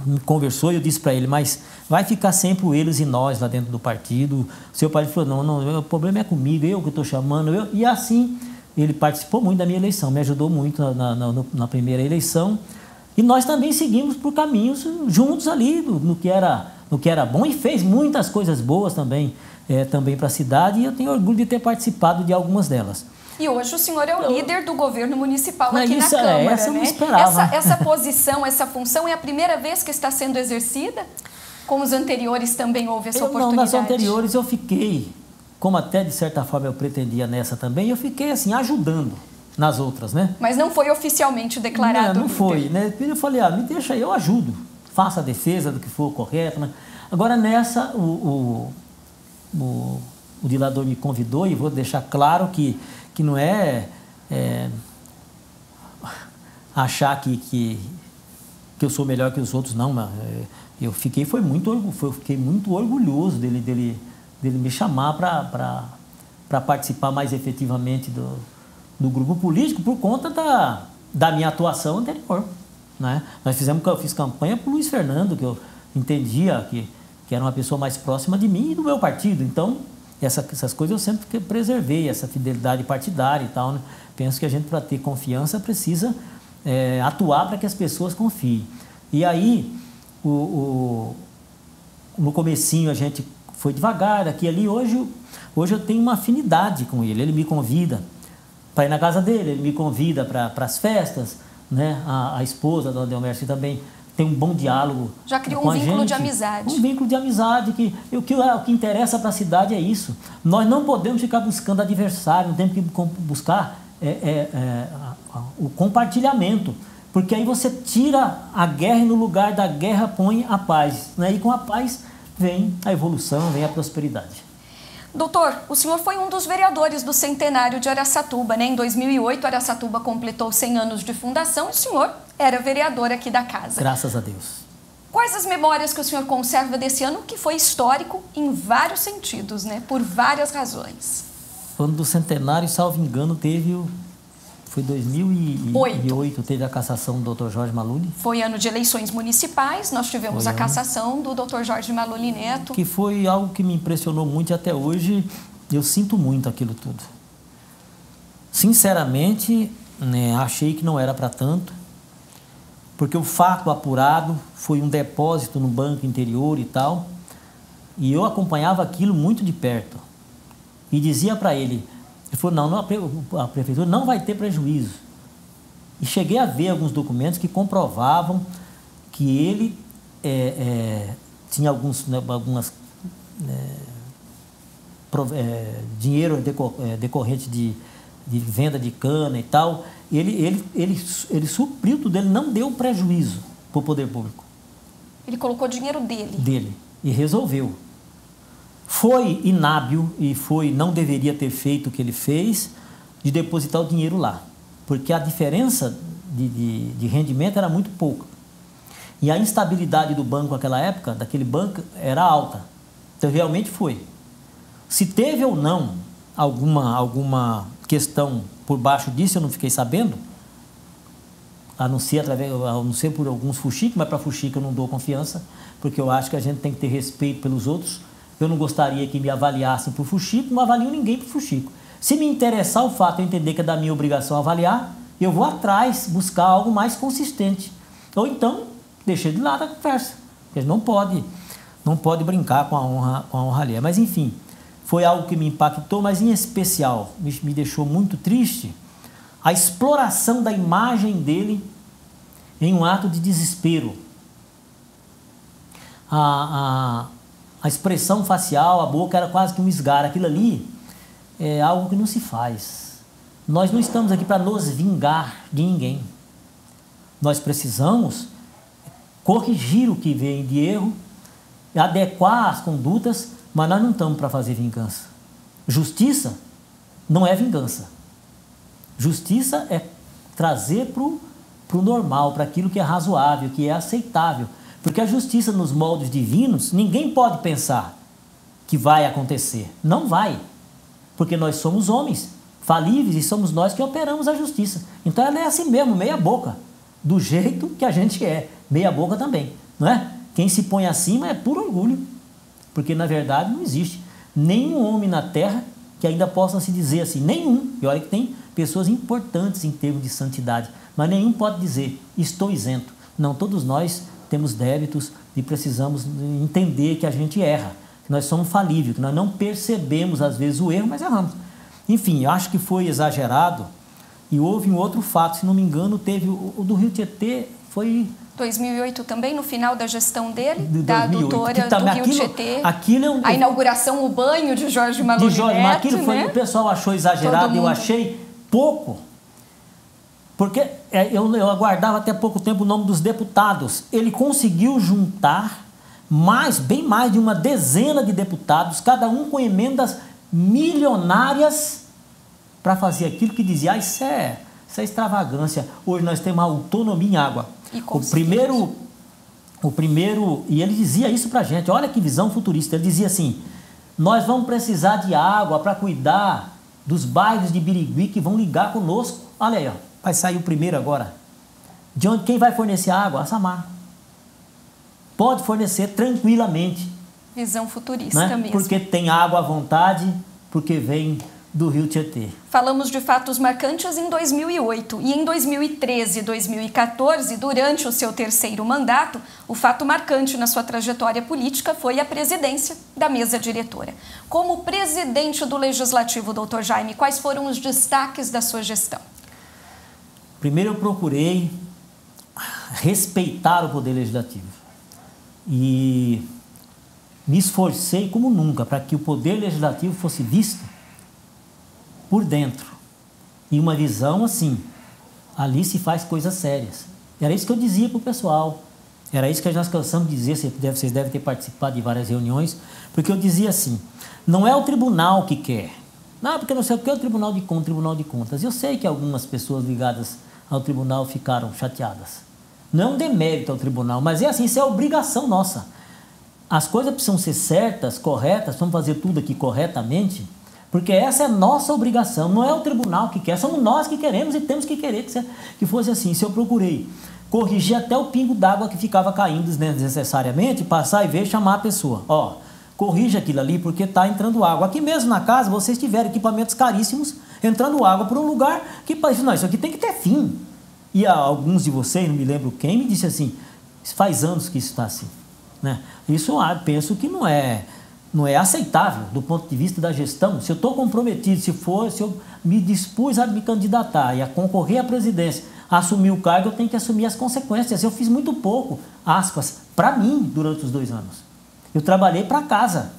S2: me conversou e eu disse para ele, mas vai ficar sempre o eles e nós lá dentro do partido. O seu partido falou, não, o problema é comigo, eu que estou chamando. E assim, ele participou muito da minha eleição, me ajudou muito na primeira eleição. E nós também seguimos por caminhos juntos ali, no que era bom, e fez muitas coisas boas também para a cidade, e eu tenho orgulho de ter participado de algumas delas.
S1: E hoje o senhor é o líder do governo municipal aqui na Câmara,
S2: essa eu não esperava.
S1: Essa posição, essa função é a primeira vez que está sendo exercida? Com os anteriores também houve essa oportunidade? Não, nas anteriores
S2: eu fiquei, como até de certa forma eu pretendia nessa também, eu fiquei assim, ajudando nas outras, né?
S1: Mas não foi oficialmente declarado?
S2: Não foi, né? Eu falei, me deixa aí, eu ajudo, faça a defesa do que for correto, né? Agora nessa, o dilador me convidou, e vou deixar claro que não é achar que eu sou melhor que os outros, não, mas eu fiquei muito orgulhoso dele me chamar para participar mais efetivamente do grupo político por conta da minha atuação anterior, né? Eu fiz campanha para o Luiz Fernando, que eu entendia que era uma pessoa mais próxima de mim e do meu partido, então essas coisas eu sempre preservei, essa fidelidade partidária e tal, né? Penso que a gente, para ter confiança, precisa atuar para que as pessoas confiem. E aí, no comecinho a gente foi devagar, aqui e ali. Hoje eu tenho uma afinidade com ele. Ele me convida para ir na casa dele, ele me convida para as festas, né? A esposa da Delmerce também tem um bom diálogo.
S1: Já criou um vínculo de amizade. Um
S2: vínculo de amizade, o que interessa para a cidade é isso. Nós não podemos ficar buscando adversário, não temos que buscar o compartilhamento. Porque aí você tira a guerra e no lugar da guerra põe a paz, né? E com a paz vem a evolução, vem a prosperidade.
S1: Doutor, o senhor foi um dos vereadores do centenário de Araçatuba, né? Em 2008, Araçatuba completou 100 anos de fundação e o senhor era vereador aqui da casa.
S2: Graças a Deus.
S1: Quais as memórias que o senhor conserva desse ano, que foi histórico em vários sentidos, né? Por várias razões.
S2: O ano do centenário, salvo engano, foi 2008, teve a cassação do Dr. Jorge Maluli.
S1: Foi ano de eleições municipais, nós tivemos a cassação do Dr. Jorge Maluli Neto.
S2: Que foi algo que me impressionou muito e até hoje eu sinto muito aquilo tudo. Sinceramente, né, achei que não era para tanto, porque o fato apurado foi um depósito no banco interior e tal, e eu acompanhava aquilo muito de perto. E dizia para ele falou, não, a prefeitura não vai ter prejuízo. E cheguei a ver alguns documentos que comprovavam que ele tinha dinheiro decorrente de venda de cana e tal. Ele supriu tudo, ele não deu prejuízo para o poder público.
S1: Ele colocou dinheiro dele.
S2: Dele. E resolveu. Foi inábil e não deveria ter feito o que ele fez, de depositar o dinheiro lá. Porque a diferença de rendimento era muito pouca. E a instabilidade do banco naquela época, daquele banco, era alta. Então realmente foi. Se teve ou não alguma questão por baixo disso, eu não fiquei sabendo, a não ser por alguns fuxicos, mas para fuxico eu não dou confiança, porque eu acho que a gente tem que ter respeito pelos outros. Eu não gostaria que me avaliassem por fuxico, não avalio ninguém por fuxico. Se me interessar o fato, eu entender que é da minha obrigação avaliar, eu vou atrás, buscar algo mais consistente. Ou então, deixei de lado a conversa. Porque não pode brincar com a honra alheia. Mas enfim, foi algo que me impactou, mas em especial me deixou muito triste a exploração da imagem dele em um ato de desespero. A expressão facial, a boca era quase que um esgar. Aquilo ali é algo que não se faz. Nós não estamos aqui para nos vingar de ninguém. Nós precisamos corrigir o que vem de erro, adequar as condutas, mas nós não estamos para fazer vingança. Justiça não é vingança. Justiça é trazer para o normal, para aquilo que é razoável, que é aceitável. Porque a justiça nos moldes divinos, ninguém pode pensar que vai acontecer. Não vai. Porque nós somos homens falíveis e somos nós que operamos a justiça. Então ela é assim mesmo, meia boca. Do jeito que a gente é. Meia boca também. Não é? Quem se põe acima é puro orgulho. Porque na verdade não existe nenhum homem na terra que ainda possa se dizer assim. Nenhum. E olha que tem pessoas importantes em termos de santidade. Mas nenhum pode dizer, estou isento. Não, todos nós temos débitos e precisamos entender que a gente erra, que nós somos falíveis, que nós não percebemos às vezes o erro, mas erramos. Enfim, eu acho que foi exagerado e houve um outro fato, se não me engano, teve o do Rio Tietê, foi...
S1: 2008 também, no final da gestão dele,
S2: da doutora do Rio
S1: Tietê, a inauguração, o banho de Jorge Maluli Neto,
S2: aquilo foi, né? O pessoal achou exagerado, eu achei pouco. Porque eu aguardava até pouco tempo o nome dos deputados. Ele conseguiu juntar bem mais de uma dezena de deputados, cada um com emendas milionárias, para fazer aquilo que dizia, isso é extravagância. Hoje nós temos uma autonomia em água. O primeiro, e ele dizia isso para a gente, olha que visão futurista, ele dizia assim, nós vamos precisar de água para cuidar dos bairros de Birigui que vão ligar conosco. Olha aí, ó. Vai sair o primeiro agora. De onde quem vai fornecer a água? A Samar. Pode fornecer tranquilamente.
S1: Visão futurista mesmo.
S2: Porque tem água à vontade, porque vem do Rio Tietê.
S1: Falamos de fatos marcantes em 2008 e em 2013 e 2014, durante o seu terceiro mandato, o fato marcante na sua trajetória política foi a presidência da mesa diretora. Como presidente do Legislativo, doutor Jaime, quais foram os destaques da sua gestão?
S2: Primeiro eu procurei respeitar o Poder Legislativo e me esforcei como nunca para que o Poder Legislativo fosse visto por dentro. E uma visão assim, ali se faz coisas sérias. Era isso que eu dizia para o pessoal. Era isso que nós cansamos de dizer, vocês devem ter participado de várias reuniões, porque eu dizia assim, não é o tribunal que quer. Não, porque não sei o que é o Tribunal de Contas. Eu sei que algumas pessoas ligadas ao tribunal ficaram chateadas. Não é um demérito ao tribunal, mas é assim, isso é obrigação nossa. As coisas precisam ser certas, corretas, vamos fazer tudo aqui corretamente, porque essa é a nossa obrigação, não é o tribunal que quer, somos nós que queremos e temos que querer que fosse assim. Se eu procurei corrigir até o pingo d'água que ficava caindo desnecessariamente, passar e ver, chamar a pessoa, ó, corrija aquilo ali porque está entrando água. Aqui mesmo na casa vocês tiveram equipamentos caríssimos entrando água por um lugar que parece, não, isso aqui tem que ter fim. E alguns de vocês, não me lembro quem, me disse assim, faz anos que isso está assim. Né? Isso eu penso que não é aceitável do ponto de vista da gestão. Se eu estou comprometido, se eu me dispus a me candidatar e a concorrer à presidência, a assumir o cargo, eu tenho que assumir as consequências. Eu fiz muito pouco, aspas, para mim durante os 2 anos. Eu trabalhei para casa.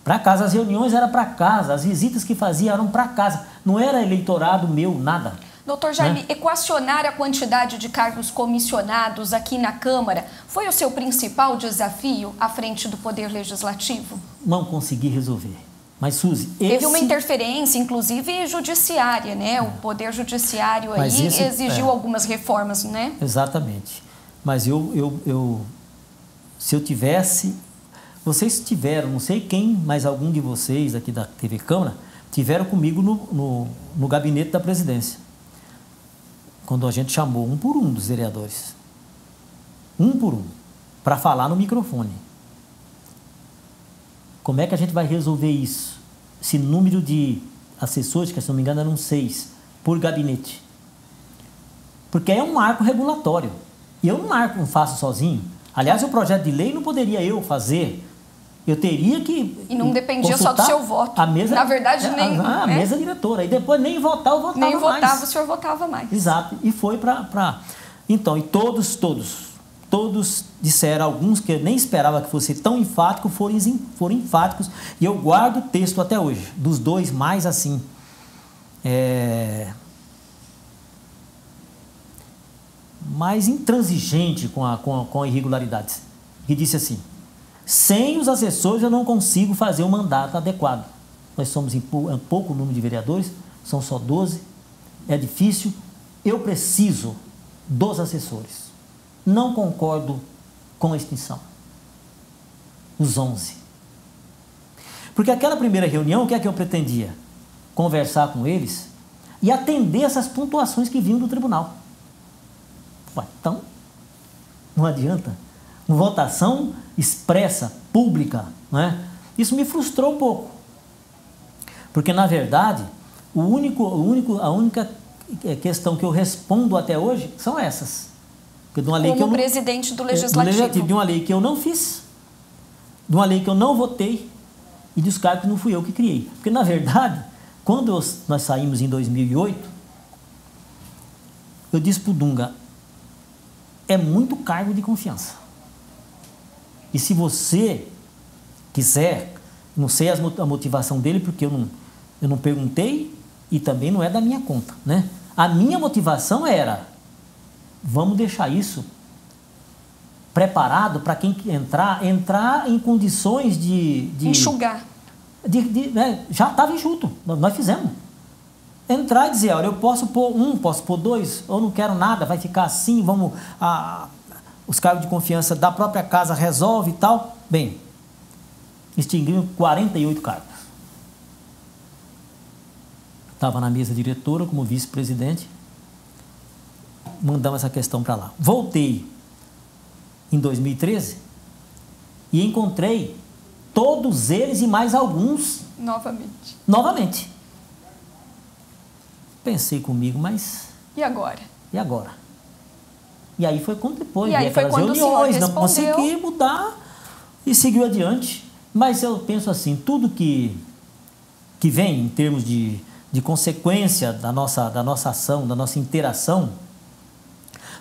S2: Para casa, as reuniões eram para casa, as visitas que fazia eram para casa. Não era eleitorado meu, nada.
S1: Doutor Jaime, equacionar a quantidade de cargos comissionados aqui na Câmara foi o seu principal desafio à frente do Poder Legislativo?
S2: Não consegui resolver. Mas, Suzy,
S1: teve uma interferência, inclusive judiciária, né? O Poder Judiciário aí exigiu algumas reformas, né?
S2: Exatamente. Mas se eu tivesse... Vocês tiveram, não sei quem, mas algum de vocês aqui da TV Câmara, tiveram comigo no gabinete da presidência. Quando a gente chamou um por um dos vereadores. Um por um. Para falar no microfone. Como é que a gente vai resolver isso? Esse número de assessores, que se não me engano eram 6, por gabinete. Porque é um marco regulatório. E eu não faço sozinho. Aliás, o projeto de lei não poderia eu fazer. Eu teria que...
S1: E não dependia só do seu voto.
S2: A mesa,
S1: na verdade, nem...
S2: A mesa diretora. E depois nem votar, eu votava mais.
S1: Nem votava, o senhor votava mais.
S2: Exato. E foi para... Então, e todos disseram, alguns que eu nem esperava que fosse tão enfático, foram enfáticos. E eu guardo o texto até hoje. Dos 2 mais assim... mais intransigente com irregularidades. Que disse assim... Sem os assessores eu não consigo fazer um mandato adequado. Nós somos em pouco número de vereadores, são só 12, é difícil. Eu preciso dos assessores. Não concordo com a extinção. Os 11. Porque aquela primeira reunião, o que é que eu pretendia? Conversar com eles e atender essas pontuações que vinham do tribunal. Ué, então, não adianta. Votação expressa, pública, né? Isso me frustrou um pouco. Porque, na verdade, a única questão que eu respondo até hoje são essas. De uma lei
S1: como presidente do Legislativo.
S2: De uma lei que eu não fiz, de uma lei que eu não votei e dos cargos que não fui eu que criei. Porque, na verdade, quando nós saímos em 2008, eu disse para o Dunga, é muito cargo de confiança. E se você quiser, não sei a motivação dele, porque eu não perguntei e também não é da minha conta, né? A minha motivação era, vamos deixar isso preparado para quem entrar em condições de
S1: enxugar.
S2: Já estava enxuto, nós fizemos. Entrar e dizer, olha, eu posso pôr 1, posso pôr 2, eu não quero nada, vai ficar assim, vamos... os cargos de confiança da própria casa resolve e tal. Bem, extinguiram 48 cargos. Estava na mesa diretora como vice-presidente, mandamos essa questão para lá. Voltei em 2013 e encontrei todos eles e mais alguns novamente. Pensei comigo, mas...
S1: E agora?
S2: E agora? E aí foi quando depois,
S1: aquelas reuniões,
S2: não consegui mudar e seguiu adiante. Mas eu penso assim, tudo que vem em termos de consequência da nossa ação, da nossa interação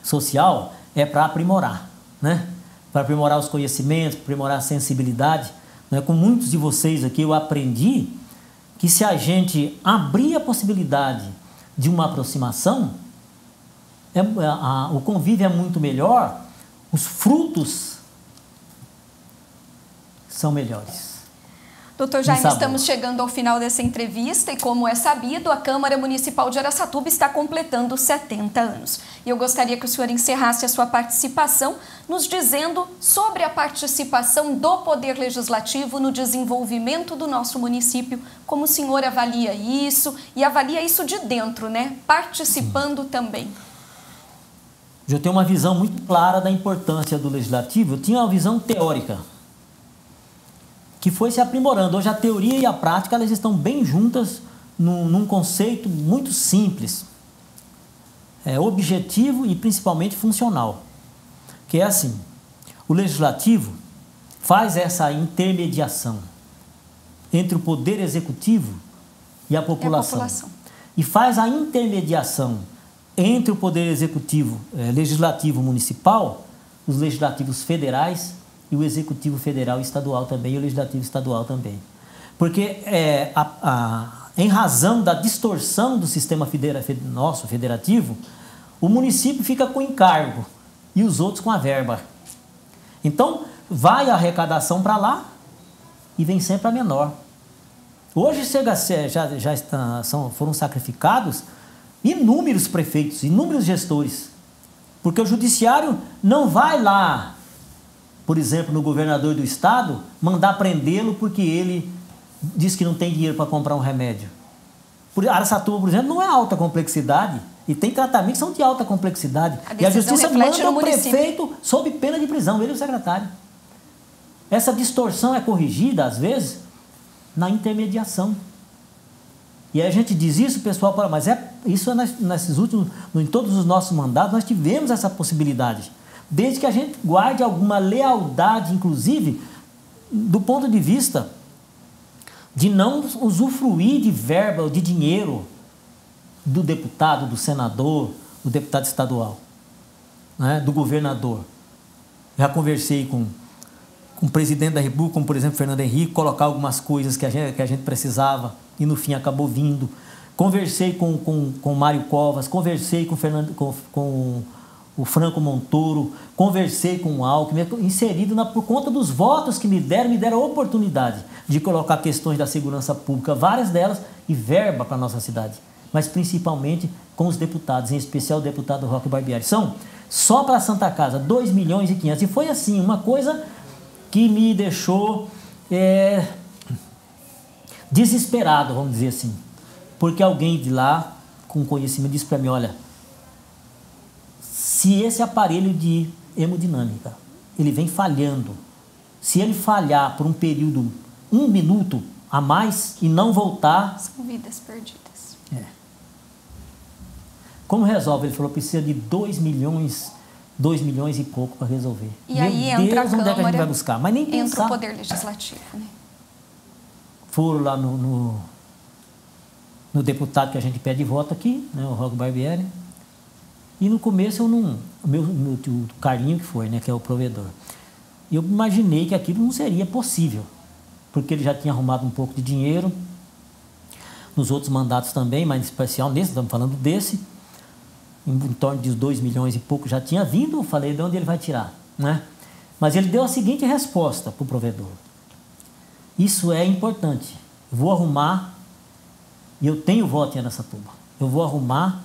S2: social, é para aprimorar, né? Para aprimorar os conhecimentos, para aprimorar a sensibilidade. Né? Com muitos de vocês aqui eu aprendi que se a gente abrir a possibilidade de uma aproximação, o convívio é muito melhor, os frutos são melhores.
S1: Doutor Jaime, estamos chegando ao final dessa entrevista e, como é sabido, a Câmara Municipal de Araçatuba está completando 70 anos. E eu gostaria que o senhor encerrasse a sua participação nos dizendo sobre a participação do Poder Legislativo no desenvolvimento do nosso município, como o senhor avalia isso e avalia isso de dentro, né? Participando também.
S2: Eu tenho uma visão muito clara da importância do Legislativo. Eu tinha uma visão teórica, que foi se aprimorando. Hoje a teoria e a prática elas estão bem juntas num conceito muito simples, objetivo e principalmente funcional, que é assim: o Legislativo faz essa intermediação entre o Poder Executivo e a população. E faz a intermediação entre o Poder Executivo, Legislativo Municipal, os Legislativos Federais e o Executivo Federal e Estadual também, e o Legislativo Estadual também. Porque, em razão da distorção do sistema nosso federativo, o município fica com encargo e os outros com a verba. Então, vai a arrecadação para lá e vem sempre a menor. Hoje foram sacrificados inúmeros prefeitos, inúmeros gestores, porque o judiciário não vai lá, por exemplo, no governador do estado, mandar prendê-lo porque ele diz que não tem dinheiro para comprar um remédio. Araçatuba, por exemplo, não é alta complexidade e tem tratamentos que são de alta complexidade. E a justiça manda o prefeito sob pena de prisão, ele e o secretário. Essa distorção é corrigida, às vezes, na intermediação. E aí a gente diz isso, o pessoal fala, mas isso nesses últimos, em todos os nossos mandatos, nós tivemos essa possibilidade. Desde que a gente guarde alguma lealdade, inclusive, do ponto de vista de não usufruir de verba ou de dinheiro do deputado, do senador, do deputado estadual, né, do governador. Já conversei com o presidente da República, como por exemplo Fernando Henrique, colocar algumas coisas que a gente precisava e no fim acabou vindo. Conversei com Mário Covas, conversei com o Franco Montoro, conversei com o Alckmin, inserido por conta dos votos que me deram a oportunidade de colocar questões da segurança pública, várias delas, e verba para a nossa cidade, mas principalmente com os deputados, em especial o deputado Roque Barbieri. São, só para a Santa Casa, 2 milhões e 500. E foi assim, uma coisa que me deixou desesperado, vamos dizer assim, porque alguém de lá, com conhecimento, disse para mim, olha, se esse aparelho de hemodinâmica, ele vem falhando, se ele falhar por um período, 1 minuto a mais e não voltar...
S1: São vidas perdidas.
S2: Como resolve? Ele falou, precisa de 2 milhões e pouco para resolver.
S1: E
S2: Meu
S1: aí
S2: Deus,
S1: entra a
S2: onde é que a gente
S1: Câmara,
S2: vai buscar? Mas nem pensar.
S1: entra o Poder Legislativo, né?
S2: Foram lá no deputado que a gente pede voto aqui, né, o Roque Barbieri. E no começo eu não... O Carlinho que foi, né, que é o provedor. E eu imaginei que aquilo não seria possível, porque ele já tinha arrumado um pouco de dinheiro, nos outros mandatos também, mas em especial nesse, estamos falando desse, em torno de 2 milhões e pouco já tinha vindo. Eu falei, de onde ele vai tirar, né? Mas ele deu a seguinte resposta para o provedor: isso é importante, vou arrumar, e eu tenho voto em Araçatuba, eu vou arrumar,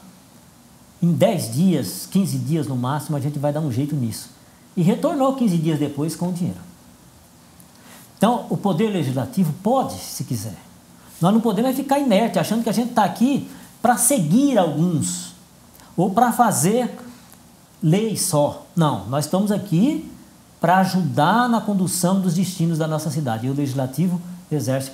S2: em 10 dias, 15 dias no máximo, a gente vai dar um jeito nisso. E retornou 15 dias depois com o dinheiro. Então, o Poder Legislativo pode, se quiser. Nós não podemos ficar inerte, achando que a gente está aqui para seguir alguns, ou para fazer lei só. Não, nós estamos aqui para ajudar na condução dos destinos da nossa cidade. E o Legislativo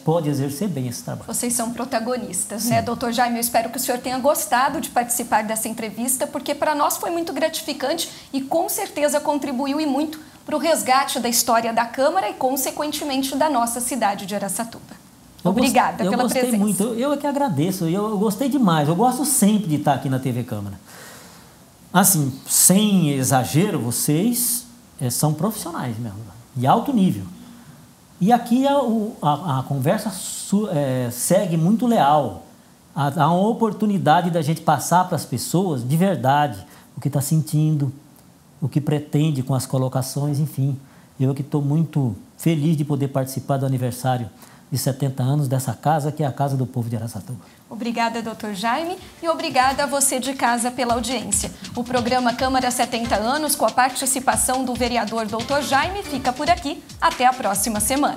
S2: pode exercer bem esse trabalho.
S1: Vocês são protagonistas, né, doutor Jaime? Eu espero que o senhor tenha gostado de participar dessa entrevista, porque para nós foi muito gratificante e com certeza contribuiu e muito para o resgate da história da Câmara e, consequentemente, da nossa cidade de Araçatuba. Obrigada pela presença.
S2: Eu gostei muito, eu é que agradeço, eu gostei demais, eu gosto sempre de estar aqui na TV Câmara. Assim, sem exagero, vocês são profissionais mesmo, de alto nível. E aqui a conversa segue muito leal. Há uma oportunidade da gente passar para as pessoas, de verdade, o que está sentindo, o que pretende com as colocações, enfim. Eu que estou muito feliz de poder participar do aniversário de 70 anos dessa casa, que é a Casa do Povo de Araçatuba.
S1: Obrigada, Dr. Jaime, e obrigada a você de casa pela audiência. O programa Câmara 70 anos, com a participação do vereador Dr. Jaime, fica por aqui. Até a próxima semana.